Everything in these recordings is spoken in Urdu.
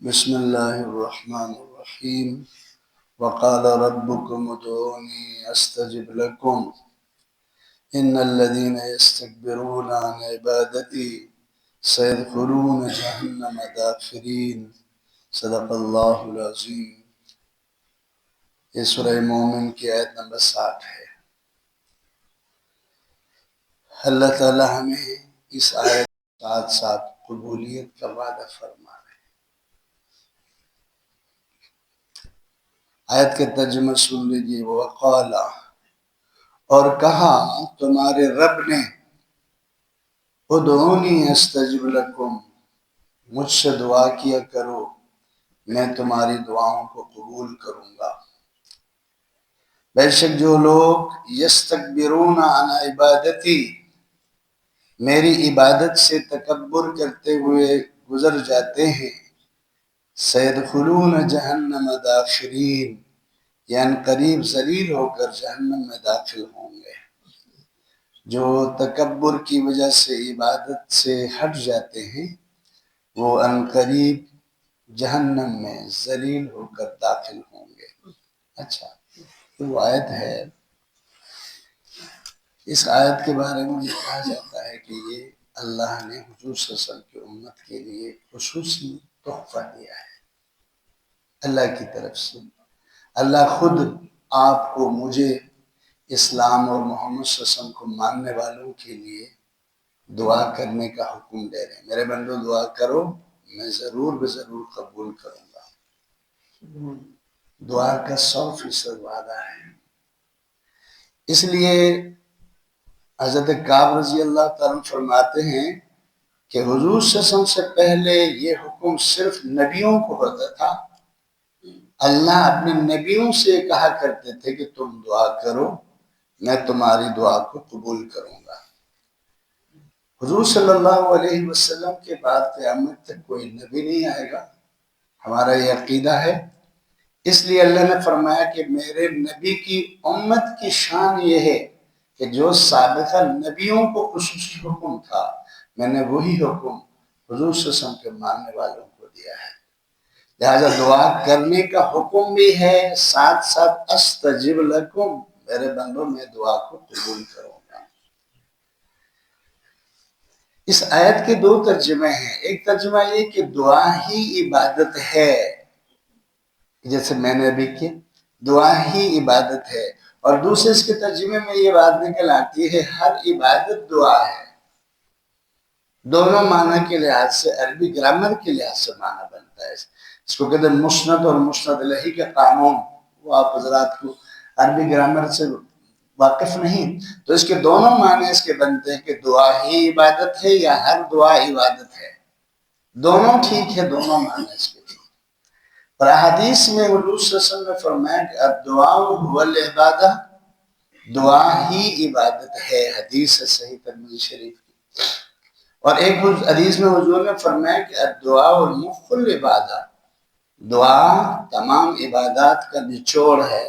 بسم الله الرحمن الرحيم وقال ربكم ادعوني أستجب لكم إن الذين يستكبرون عن عبادتي سيدخلون جهنم داخرين صدق اللہ العظیم۔ یہ سورہ مومن کی آیت نمبر 60 ہے۔ اللہ تعالی ہمیں اس آیت کے ساتھ ساتھ قبولیت کا وعدہ فرما رہے ہیں۔ آیت کے ترجمہ سن لیجیے۔ وقال، اور کہا تمہارے رب نے، ادعونی استجب لکم، مجھ سے دعا کیا کرو میں تمہاری دعاؤں کو قبول کروں گا۔ بے شک جو لوگ یستکبرون عن عبادتی، میری عبادت سے تکبر کرتے ہوئے گزر جاتے ہیں، سیدخلون جہنم داخرین، یعنی قریب ذلیل ہو کر جہنم میں داخل ہوں گے۔ جو تکبر کی وجہ سے عبادت سے ہٹ جاتے ہیں وہ عنقریب جہنم میں ذلیل ہو کر داخل ہوں گے۔ اچھا، یہ وہ آیت ہے۔ اس آیت کے بارے میں کہا جاتا ہے کہ یہ اللہ نے حضور صلی اللہ علیہ وسلم کی امت کے لیے خصوصی تحفہ دیا ہے اللہ کی طرف سے۔ اللہ خود آپ کو، مجھے، اسلام اور محمد صلی اللہ علیہ وسلم کو ماننے والوں کے لیے دعا کرنے کا حکم دے رہے ہیں۔ میرے بندو دعا کرو، میں ضرور ضرور قبول کروں گا۔ دعا کا 100% وعدہ ہے۔ اس لیے حضرت کعب رضی اللہ تعالیٰ فرماتے ہیں کہ حضور صلی اللہ علیہ وسلم سے پہلے یہ حکم صرف نبیوں کو ہوتا تھا۔ اللہ اپنے نبیوں سے کہا کرتے تھے کہ تم دعا کرو میں تمہاری دعا کو قبول کروں گا۔ حضور صلی اللہ علیہ وسلم کے بعد قیامت تک کوئی نبی نہیں آئے گا، ہمارا یہ عقیدہ ہے۔ اس لیے اللہ نے فرمایا کہ میرے نبی کی امت کی شان یہ ہے کہ جو سابقہ نبیوں کو خصوصی حکم تھا، میں نے وہی حکم حضور صلی اللہ علیہ وسلم کے ماننے والوں کو دیا ہے۔ لہذا دعا کرنے کا حکم بھی ہے، ساتھ ساتھ استجب لکم، میرے بندوں میں دعا کو قبول کروں گا۔ اس آیت کے 2 ترجمے ہیں۔ ایک ترجمہ یہ کہ دعا ہی عبادت ہے، جیسے میں نے ابھی کی، دعا ہی عبادت ہے۔ اور دوسرے اس کے ترجمے میں یہ بات نکل آتی ہے ہر عبادت دعا ہے۔ دونوں معنی کے لحاظ سے، عربی گرامر کے لحاظ سے معنی بنتا ہے۔ اس کو کہتے ہیں مسند اور مسند الیہ کے قانون۔ وہ آپ حضرات کو عربی گرامر سے واقف نہیں تو اس کے دونوں معنی اس کے بنتے ہیں کہ دعا ہی عبادت ہے یا ہر دعا عبادت ہے۔ دونوں ٹھیک ہے، دونوں معنی اس کے ٹھیک۔ اور احادیث میں حضور صلی اللہ علیہ وسلم نے فرمایا کہ الدعاء هو العبادہ، دعا ہی عبادت ہے، حدیث ہے صحیح ترمذی شریف کی۔ اور ایک حدیث میں حضور نے فرمایا کہ الدعاء مخ العبادہ، دعا تمام عبادات کا نچوڑ ہے۔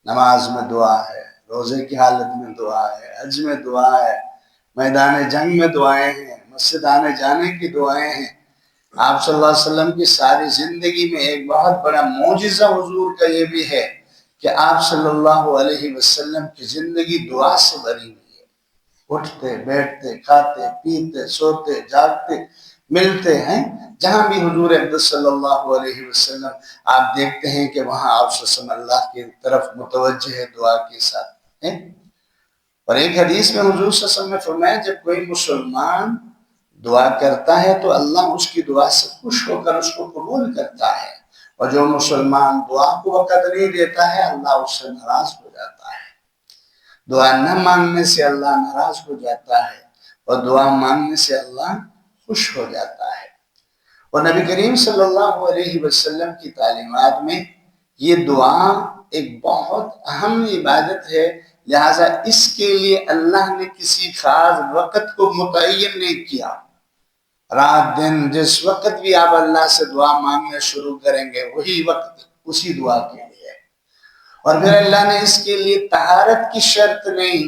نماز میں دعا ہے، روزے کی حالت میں دعا ہے، حج میں دعا ہے، میدان جنگ میں دعائیں ہیں، مسجد آنے جانے کی دعائیں ہیں۔ آپ صلی اللہ علیہ وسلم کی ساری زندگی میں ایک بہت بڑا معجزہ حضور کا یہ بھی ہے کہ آپ صلی اللہ علیہ وسلم کی زندگی دعا سے بھری ہوئی ہے۔ اٹھتے، بیٹھتے، کھاتے، پیتے، سوتے، جاگتے، ملتے ہیں، جہاں بھی حضور اقدس صلی اللہ علیہ وسلم آپ دیکھتے ہیں کہ وہاں آپ صلی اللہ علیہ وسلم اللہ کی طرف متوجہ ہے دعا کے ساتھ ہیں۔ اور ایک حدیث میں حضور صلی اللہ علیہ وسلم نے فرمایا جب کوئی مسلمان دعا کرتا ہے تو اللہ اس کی دعا سے خوش ہو کر اس کو قبول کرتا ہے، اور جو مسلمان دعا کو وقت نہیں دیتا ہے اللہ اس سے ناراض ہو جاتا ہے۔ دعا نہ مانگنے سے اللہ ناراض ہو جاتا ہے اور دعا مانگنے سے اللہ خوش ہو جاتا ہے۔ اور نبی کریم صلی اللہ علیہ وسلم کی تعلیمات میں یہ دعا ایک بہت اہم عبادت ہے، لہٰذا اس کے لیے اللہ نے کسی خاص وقت کو متعین نہیں کیا۔ رات دن جس وقت بھی آپ اللہ سے دعا مانگنا شروع کریں گے وہی وقت اسی دعا کے لیے۔ اور پھر اللہ نے اس کے لیے طہارت کی شرط نہیں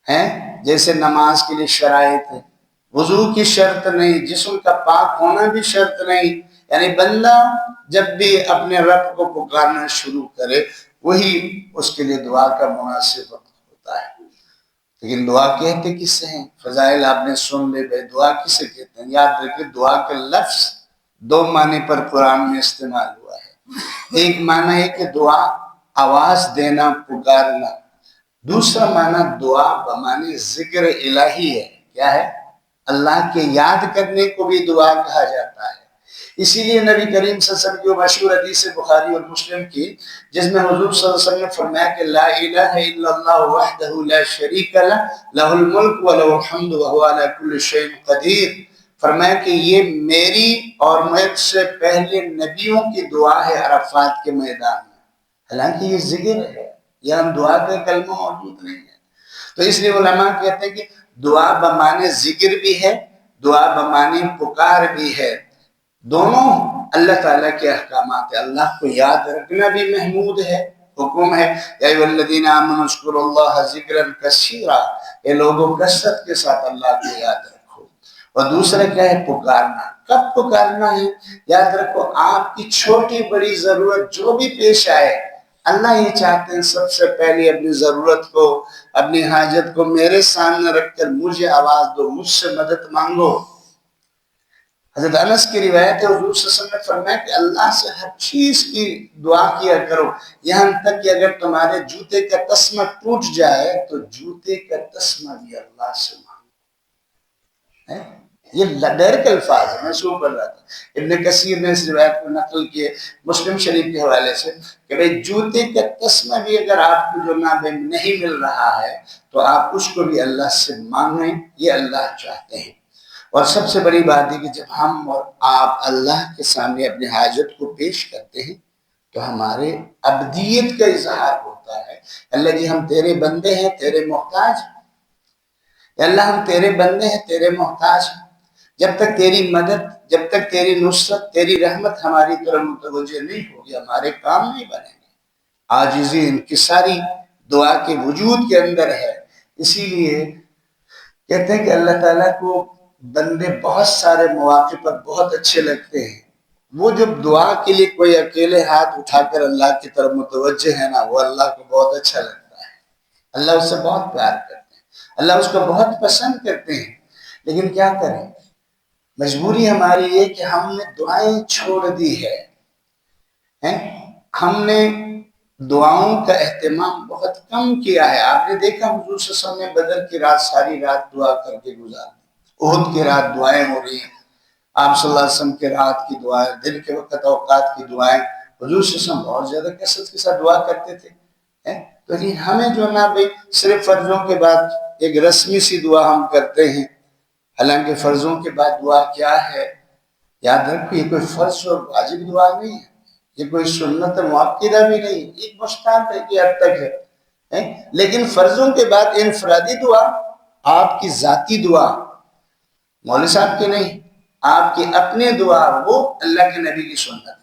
ہے، جیسے نماز کے لیے شرائط ہے، وضو کی شرط نہیں، جسم کا پاک ہونا بھی شرط نہیں، یعنی بندہ جب بھی اپنے رب کو پکارنا شروع کرے وہی اس کے لیے دعا کا مناسب وقت ہوتا ہے۔ لیکن دعا کہتے کس سے ہیں؟ فضائل آپ نے سن لے بھائی، دعا کس سے کہتے ہیں؟ یاد رکھیں دعا کا لفظ دو معنی پر قرآن میں استعمال ہوا ہے۔ ایک معنی ہے کہ دعا آواز دینا، پکارنا، دوسرا معنی دعا بمعنی ذکر الہی ہے۔ کیا ہے؟ اللہ کے یاد کرنے کو بھی دعا کہا جاتا ہے۔ اسی لیے نبی کریم صلی اللہ علیہ وسلم کی مشہور حدیث بخاری اور مسلم کی، جس میں حضور صلی اللہ علیہ وسلم نے فرمایا کہ لا الہ الا اللہ وحدہ لا شریک لہ لہ الملک ولہ الحمد وہو علی کل شیء قدیر، فرمایا کہ یہ میری اور مجھ سے پہلے نبیوں کی دعا ہے عرفات کے میدان میں۔ حالانکہ یہ ذکر ہے، یہ ہم دعا کا کلمہ موجود نہیں ہے۔ تو اس لیے علماء کہتے ہیں کہ دعا بمعنی ذکر بھی ہے، دعا بمعنی پکار بھی ہے، دونوں اللہ تعالیٰ کے احکامات ہیں۔ اللہ کو یاد رکھنا بھی محمود ہے، حکم ہے یا ایھا الذین آمنوا اذکروا اللہ ذکرا کثیرا، اے لوگوں کثرت کے ساتھ اللہ کو یاد رکھو۔ اور دوسرا کیا ہے؟ پکارنا۔ کب پکارنا ہے؟ یاد رکھو آپ کی چھوٹی بڑی ضرورت جو بھی پیش آئے، اللہ یہ چاہتے ہیں سب سے پہلے اپنی ضرورت کو، اپنی حاجت کو میرے سامنے رکھ کر مجھے آواز دو، مجھ سے مدد مانگو۔ حضرت انس کی روایت ہے، حضور صلی اللہ علیہ وسلم نے فرمایا کہ اللہ سے ہر چیز کی دعا کیا کرو، یہاں تک کہ اگر تمہارے جوتے کا تسمہ ٹوٹ جائے تو جوتے کا تسمہ بھی اللہ سے مانگو۔ یہ ڈائریکٹ الفاظ ہے، میں شروع کر رہا تھا۔ ابن کثیر نے اس روایت کو نقل کیے مسلم شریف کے حوالے سے کہ بھئی جوتے کا تسمہ بھی اگر آپ کو جو نہیں مل رہا ہے تو آپ اس کو بھی اللہ سے مانگیں، یہ اللہ چاہتے ہیں۔ اور سب سے بڑی بات ہے کہ جب ہم اور آپ اللہ کے سامنے اپنی حاجت کو پیش کرتے ہیں تو ہمارے عبدیت کا اظہار ہوتا ہے۔ اللہ جی ہم تیرے بندے ہیں، تیرے محتاج ہیں۔ اللہ ہم تیرے بندے ہیں، تیرے محتاج ہیں۔ جب تک تیری مدد، جب تک تیری نصرت، تیری رحمت ہماری طرف متوجہ نہیں ہوگی، ہمارے کام نہیں بنیں گے۔ عاجزی انکساری دعا کے وجود کے اندر ہے۔ اسی لیے کہتے ہیں کہ اللہ تعالیٰ کو بندے بہت سارے مواقع پر بہت اچھے لگتے ہیں۔ وہ جب دعا کے لیے کوئی اکیلے ہاتھ اٹھا کر اللہ کی طرف متوجہ ہے نا، وہ اللہ کو بہت اچھا لگتا ہے۔ اللہ اس سے بہت پیار کرتے ہیں، اللہ اس کو بہت پسند کرتے ہیں۔ لیکن کیا کریں؟ مجبوری ہماری یہ کہ ہم نے دعائیں چھوڑ دی ہے۔ ہم نے دعاؤں کا اہتمام بہت کم کیا ہے۔ آپ نے دیکھا حضور صلی اللہ علیہ وسلم نے بدر کی رات ساری رات دعا کر کے گزار دی، احد کی رات دعائیں ہو رہی ہیں، آپ صلی اللہ علیہ وسلم کے رات کی دعائیں، دن کے وقت اوقات کی دعائیں، حضور صلی اللہ علیہ وسلم بہت زیادہ کثرت کے ساتھ دعا کرتے تھے۔ تو ہمیں جو نا بھئی صرف فرضوں کے بعد ایک رسمی سی دعا ہم کرتے ہیں، حالانکہ فرضوں کے بعد دعا کیا ہے؟ یاد رکھو یہ کوئی فرض اور واجب دعا نہیں ہے، یہ کوئی سنت مؤکدہ بھی نہیں، ایک مستحب ہے کہ حد تک ہے۔ لیکن فرضوں کے بعد انفرادی دعا، آپ کی ذاتی دعا، مولوی صاحب کی نہیں، آپ کی اپنی دعا، وہ اللہ کے نبی کی سنت ہے۔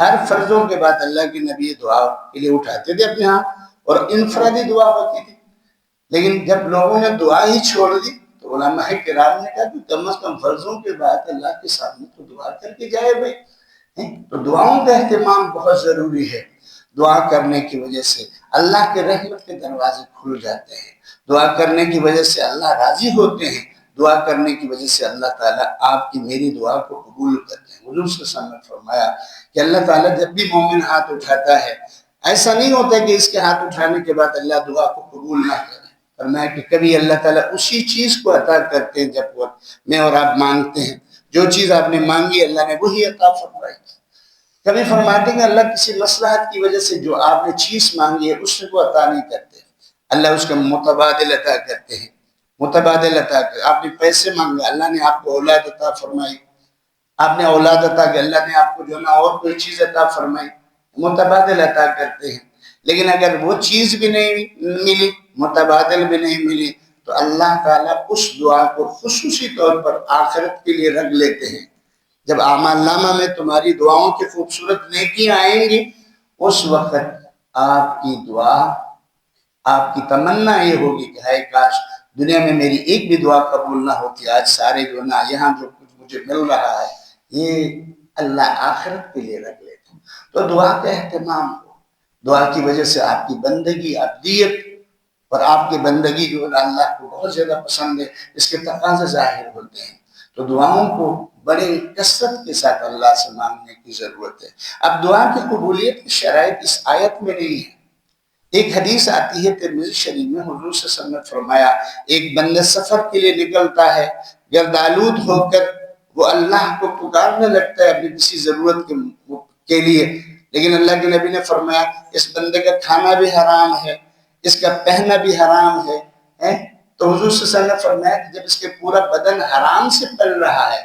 ہر فرضوں کے بعد اللہ کے نبی دعا کے لیے اٹھاتے تھے اپنے ہاں، اور انفرادی دعا ہوتی تھی۔ لیکن جب لوگوں نے دعا ہی چھوڑ دی تو علماء کرام نے کہا کہ کم از کم فرضوں کے بعد اللہ کے سامنے تو دعا کر کے جائے بھائی۔ تو دعاؤں کا اہتمام بہت ضروری ہے۔ دعا کرنے کی وجہ سے اللہ کے رحمت کے دروازے کھل جاتے ہیں، دعا کرنے کی وجہ سے اللہ راضی ہوتے ہیں، دعا کرنے کی وجہ سے اللہ تعالیٰ آپ کی میری دعا کو قبول کرتے ہیں۔ حضور صلی اللہ علیہ وسلم نے فرمایا کہ اللہ تعالیٰ جب بھی مومن ہاتھ اٹھاتا ہے، ایسا نہیں ہوتا کہ اس کے ہاتھ اٹھانے کے بعد اللہ دعا کو قبول نہ کرے۔ فرمایا کہ کبھی اللہ تعالیٰ اسی چیز کو عطا کرتے ہیں جب وہ میں اور آپ مانگتے ہیں، جو چیز آپ نے مانگی اللہ نے وہی عطا فرمائی۔ کبھی فرماتے ہیں اللہ کسی مصلحت کی وجہ سے جو آپ نے چیز مانگی ہے اس کو عطا نہیں کرتے، اللہ اس کا متبادل عطا کرتے ہیں۔ متبادل عطا کرتے، آپ نے پیسے مانگے اللہ نے آپ کو اولاد عطا فرمائی، آپ نے اولاد عطا کی اللہ نے آپ کو جو نا اور کوئی چیز عطا فرمائی، متبادل عطا کرتے ہیں۔ لیکن اگر وہ چیز بھی نہیں ملی، متبادل بھی نہیں ملی، تو اللہ تعالیٰ اس دعا کو خصوصی طور پر آخرت کے لیے رکھ لیتے ہیں۔ جب اعمال نامہ میں تمہاری دعاؤں کی خوبصورت نیکیاں آئیں گی، اس وقت آپ کی دعا، آپ کی تمنا یہ ہوگی کہ ہے کاش دنیا میں میری ایک بھی دعا قبول نہ ہوتی، آج سارے جو نہ یہاں جو کچھ مجھے مل رہا ہے یہ اللہ آخرت کے لیے رکھ لیتا ہوں۔ تو دعا کا اہتمام ہو، دعا کی وجہ سے آپ کی بندگی، ابدیت اور آپ کی بندگی جو اللہ کو بہت زیادہ پسند ہے، اس کے تقاضے ظاہر ہوتے ہیں۔ تو دعاؤں کو بڑے کثرت کے ساتھ اللہ سے مانگنے کی ضرورت ہے۔ اب دعا کی قبولیت کی شرائط اس آیت میں نہیں ہے۔ ایک حدیث آتی ہے ترمذی شریف میں، حضور صلی اللہ علیہ وسلم نے فرمایا ایک بندہ سفر کے لیے نکلتا ہے، گردآلود ہو کر وہ اللہ کو پکارنے لگتا ہے اپنی کسی ضرورت کے لیے، لیکن اللہ کے نبی نے فرمایا اس بندے کا کھانا بھی حرام ہے، اس کا پہننا بھی حرام ہے۔ تو حضور صلی اللہ علیہ وسلم نے فرمایا کہ جب اس کے پورا بدن حرام سے پل رہا ہے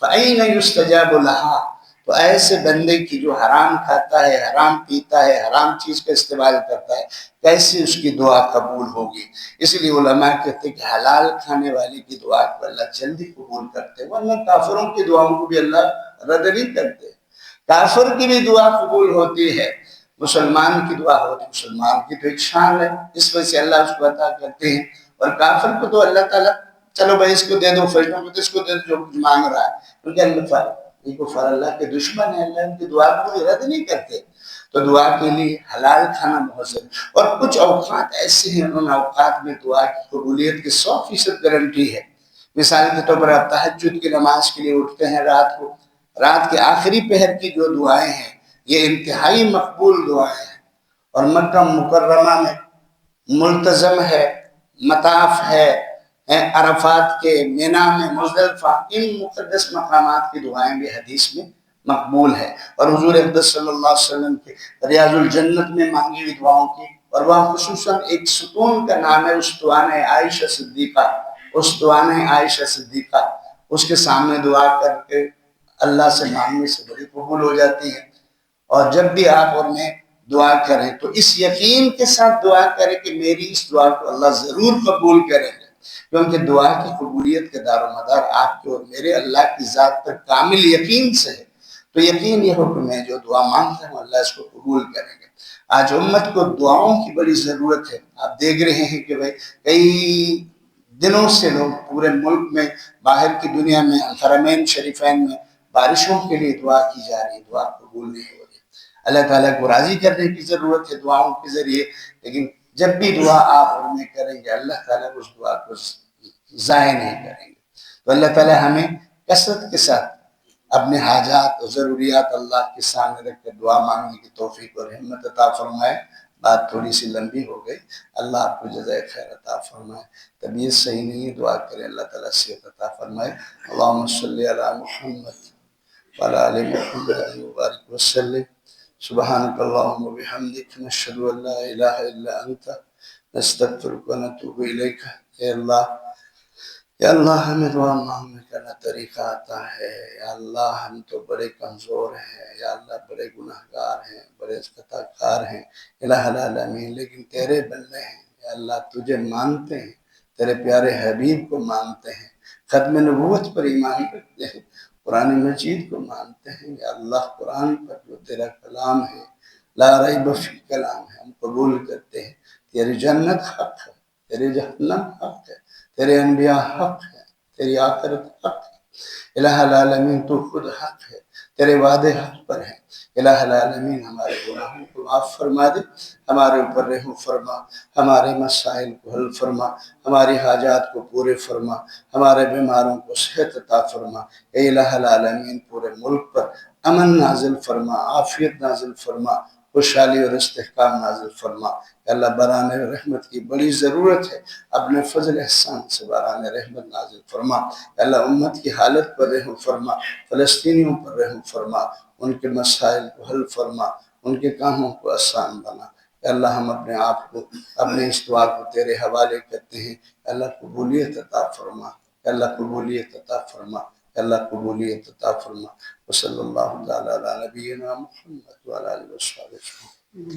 فَأَيْنَ يُسْتَجَابُ لَهَا، تو ایسے بندے کی جو حرام کھاتا ہے، حرام پیتا ہے، حرام چیز کا استعمال کرتا ہے، کیسے اس کی دعا قبول ہوگی؟ اس لیے علماء کہتے ہیں کہ حلال کھانے والے کی دعا کو اللہ جلدی قبول کرتے ہیں، ورنہ کافروں کی دعاؤں کو بھی اللہ رد نہیں کرتے۔ کافر کی بھی دعا قبول ہوتی ہے، مسلمان کی دعا ہوتی ہے، مسلمان کی تو ایک شان ہے، اس وجہ سے اللہ اس کو عطا کرتے ہیں، اور کافر کو تو اللہ تعالیٰ چلو بھائی اس کو دے دو، فرشتوں کو تو اس کو دے دو جو کچھ مانگ رہا ہے، کیونکہ اللہ کے دشمن ہیں، اللہ ان کی دعا کو رد نہیں کرتے۔ تو دعا کے لیے حلال کھانا بہت ضروری، اور کچھ اوقات ایسے ہیں ان اوقات میں دعا کی قبولیت کی 100% گارنٹی ہے۔ مثال کے طور پر آپ تہجد کی نماز کے لیے اٹھتے ہیں رات کو، رات کے آخری پہر کی جو دعائیں ہیں یہ انتہائی مقبول دعائیں ہیں، اور مکہ مکرمہ میں ملتزم ہے، مطاف ہے، عرفات کے، مینا میں، مزدلفہ، ان مقدس مقامات کی دعائیں بھی حدیث میں مقبول ہے، اور حضور اقدس صلی اللہ علیہ وسلم کے ریاض الجنت میں مانگی ہوئی دعاؤں کی، اور وہاں خصوصاً ایک ستون کا نام ہے اسطوانہ عائشہ صدیقہ، اسطوانہ عائشہ صدیقہ، اس کے سامنے دعا کر کے اللہ سے مانگنے سے بڑی قبول ہو جاتی ہے۔ اور جب بھی آپ اور میں دعا کریں تو اس یقین کے ساتھ دعا کریں کہ میری اس دعا کو اللہ ضرور قبول کریں گے، کیونکہ دعا کی قبولیت کے دار و مدار آپ کے اور میرے اللہ کی ذات پر کامل یقین سے ہے۔ تو یقین یہ حکم ہے جو دعا مانگتے ہیں اللہ اس کو قبول کریں گے۔ آج امت کو دعاؤں کی بڑی ضرورت ہے۔ آپ دیکھ رہے ہیں کہ بھئی کئی دنوں سے لوگ پورے ملک میں، باہر کی دنیا میں، حرمین شریفین میں بارشوں کے لیے دعا کی جا رہی ہے، دعا قبول نہیں ہو رہی۔ اللہ تعالیٰ کو راضی کرنے کی ضرورت ہے دعاؤں کے ذریعے، لیکن جب بھی دعا آپ اور میں کریں گے اللہ تعالیٰ اس دعا کو ضائع نہیں کریں گے۔ تو اللہ تعالیٰ ہمیں کثرت کے ساتھ اپنے حاجات اور ضروریات اللہ کے سامنے رکھ کر دعا مانگنے کی توفیق اور ہمت عطا فرمائے۔ بات تھوڑی سی لمبی ہو گئی، اللہ آپ کو جزائے خیر عطا فرمائے۔ طبیعت صحیح نہیں ہے، دعا کریں اللہ تعالیٰ صحت عطا فرمائے۔ اللہم صلی علی محمد وعلی آل محمد وبارک وسلم۔ سبحانک اللہم وبحمدک، نشہد ان لا الہ الا انت، نستغفرک ونتوب الیک۔ یا اللہ ہمیں دعا مانگنے کا نہ طریقہ آتا ہے، یا اللہ ہم تو بڑے کمزور ہیں، یا اللہ بڑے گناہگار ہیں، بڑے خطا کار ہیں الہ العالمین، لیکن تیرے بندے ہیں، یا اللہ تجھے مانتے ہیں، تیرے پیارے حبیب کو مانتے ہیں، ختم نبوت پر ایمان رکھتے ہیں، قرآن مجید کو مانتے ہیں، یا اللہ قرآن پر جو تیرا کلام ہے لا ریب فی کلام ہے ہم قبول کرتے ہیں۔ تیری جنت حق ہے، تیری جہنم حق ہے، تیرے انبیاء حق ہے، تیری آخرت حق ہے، الہ العالمین تو خود حق ہے، تیرے وعدے حق پر ہیں۔ الہ العالمین ہمارے گناہوں کو معاف فرما دے، ہمارے اوپر رحم فرما، ہمارے مسائل کو حل فرما، ہماری حاجات کو پورے فرما، ہمارے بیماروں کو صحت عطا فرما۔ اے الہ العالمین پورے ملک پر امن نازل فرما، عافیت نازل فرما، خوشحالی اور استحکام نازل فرما۔ کہ اللہ باران رحمت کی بڑی ضرورت ہے، اپنے فضل احسان سے باران رحمت نازل فرما۔ کہ اللہ امت کی حالت پر رحم فرما، فلسطینیوں پر رحم فرما، ان کے مسائل کو حل فرما، ان کے کاموں کو آسان بنا۔ کہ اللہ ہم اپنے آپ کو، اپنے اس دعا کو تیرے حوالے کرتے ہیں، کہ اللہ قبولیت عطا فرما، کہ اللہ قبولیت عطا فرما، کہ اللہ قبولیت عطا فرما۔ وصلی اللہ تعالی علی نبینا محمد وعلی آلہ وصحبہ۔